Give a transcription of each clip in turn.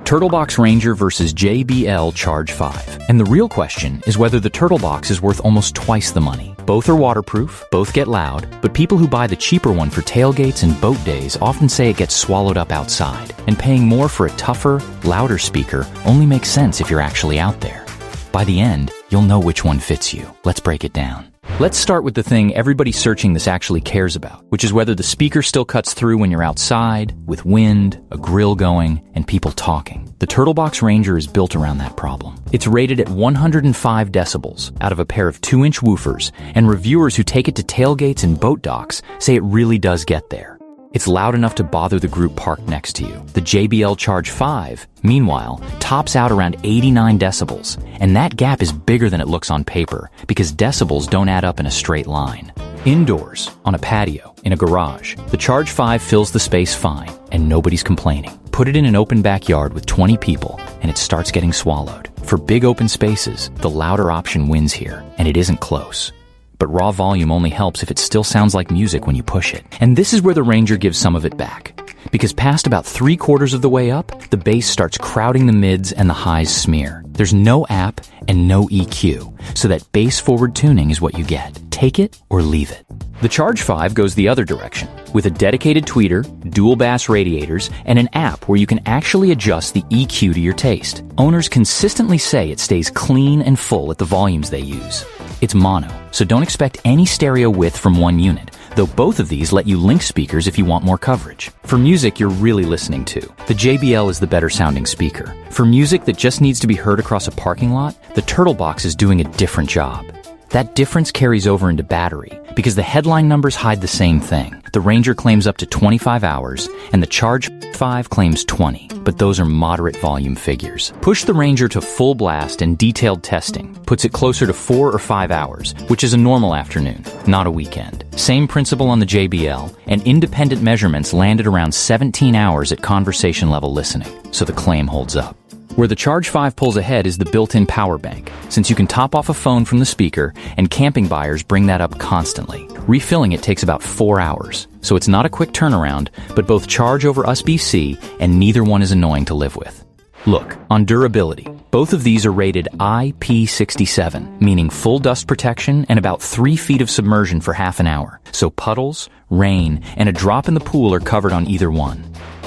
Turtlebox Ranger versus JBL Charge 5. And the real question is whether the Turtlebox is worth almost twice the money. Both are waterproof, both get loud, but people who buy the cheaper one for tailgates and boat days often say it gets swallowed up outside. And paying more for a tougher, louder speaker only makes sense if you're actually out there. By the end, you'll know which one fits you. Let's break it down. Let's start with the thing everybody searching this actually cares about, which is whether the speaker still cuts through when you're outside, with wind, a grill going, and people talking. The Turtlebox Ranger is built around that problem. It's rated at 105 decibels out of a pair of 2-inch woofers, and reviewers who take it to tailgates and boat docks say it really does get there. It's loud enough to bother the group parked next to you. The JBL Charge 5, meanwhile, tops out around 89 decibels, and that gap is bigger than it looks on paper because decibels don't add up in a straight line. Indoors, on a patio, in a garage, the Charge 5 fills the space fine, and nobody's complaining. Put it in an open backyard with 20 people, and it starts getting swallowed. For big open spaces, the louder option wins here, and it isn't close. But raw volume only helps if it still sounds like music when you push it. And this is where the Ranger gives some of it back. Because past about 3/4 of the way up, the bass starts crowding the mids and the highs smear. There's no app and no EQ, so that bass-forward tuning is what you get. Take it or leave it. The Charge 5 goes the other direction, with a dedicated tweeter, dual bass radiators, and an app where you can actually adjust the EQ to your taste. Owners consistently say it stays clean and full at the volumes they use. It's mono, so don't expect any stereo width from one unit, though both of these let you link speakers if you want more coverage. For music you're really listening to, the JBL is the better sounding speaker. For music that just needs to be heard across a parking lot, the Turtlebox is doing a different job. That difference carries over into battery, because the headline numbers hide the same thing. The Ranger claims up to 25 hours, and the Charge 5 claims 20, but those are moderate volume figures. Push the Ranger to full blast and detailed testing puts it closer to 4 or 5 hours, which is a normal afternoon, not a weekend. Same principle on the JBL, and independent measurements landed around 17 hours at conversation level listening, so the claim holds up. Where the Charge 5 pulls ahead is the built-in power bank, since you can top off a phone from the speaker, and camping buyers bring that up constantly. Refilling it takes about 4 hours, so it's not a quick turnaround, but both charge over USB-C, and neither one is annoying to live with. Look, on durability, both of these are rated IP67, meaning full dust protection and about 3 feet of submersion for half an hour, so puddles, rain, and a drop in the pool are covered on either one.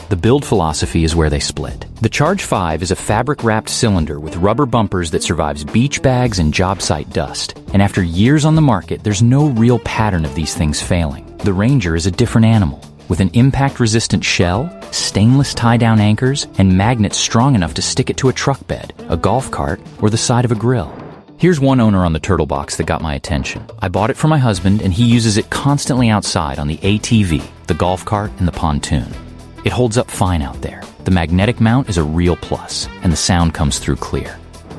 The build philosophy is where they split. The Charge 5 is a fabric-wrapped cylinder with rubber bumpers that survives beach bags and job site dust. And after years on the market, there's no real pattern of these things failing. The Ranger is a different animal, with an impact-resistant shell, stainless tie-down anchors, and magnets strong enough to stick it to a truck bed, a golf cart, or the side of a grill. Here's one owner on the Turtlebox that got my attention. I bought it for my husband, and he uses it constantly outside on the ATV, the golf cart, and the pontoon. It holds up fine out there. The magnetic mount is a real plus, and the sound comes through clear.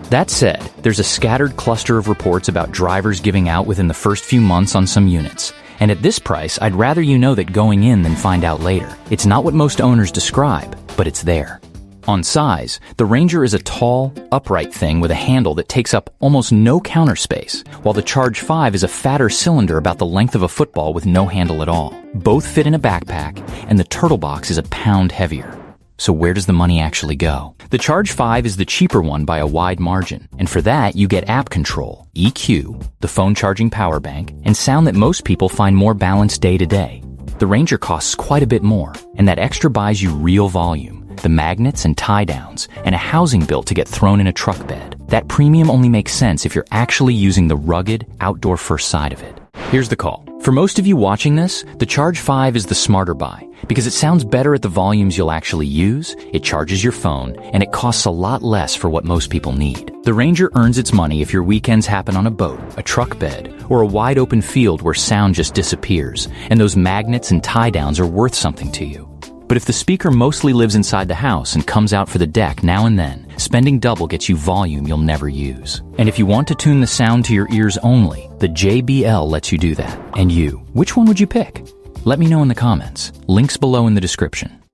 That said, there's a scattered cluster of reports about drivers giving out within the first few months on some units. And at this price, I'd rather you know that going in than find out later. It's not what most owners describe, but it's there. On size, the Ranger is a tall, upright thing with a handle that takes up almost no counter space, while the Charge 5 is a fatter cylinder about the length of a football with no handle at all. Both fit in a backpack, and the Turtlebox is a pound heavier. So where does the money actually go? The Charge 5 is the cheaper one by a wide margin, and for that you get app control, EQ, the phone charging power bank, and sound that most people find more balanced day to day. The Ranger costs quite a bit more, and that extra buys you real volume, the magnets and tie-downs, and a housing built to get thrown in a truck bed. That premium only makes sense if you're actually using the rugged, outdoor-first side of it. Here's the call. For most of you watching this, the Charge 5 is the smarter buy, because it sounds better at the volumes you'll actually use, it charges your phone, and it costs a lot less for what most people need. The Ranger earns its money if your weekends happen on a boat, a truck bed, or a wide-open field where sound just disappears, and those magnets and tie-downs are worth something to you. But if the speaker mostly lives inside the house and comes out for the deck now and then, spending double gets you volume you'll never use. And if you want to tune the sound to your ears only, the JBL lets you do that. And you, which one would you pick? Let me know in the comments. Links below in the description.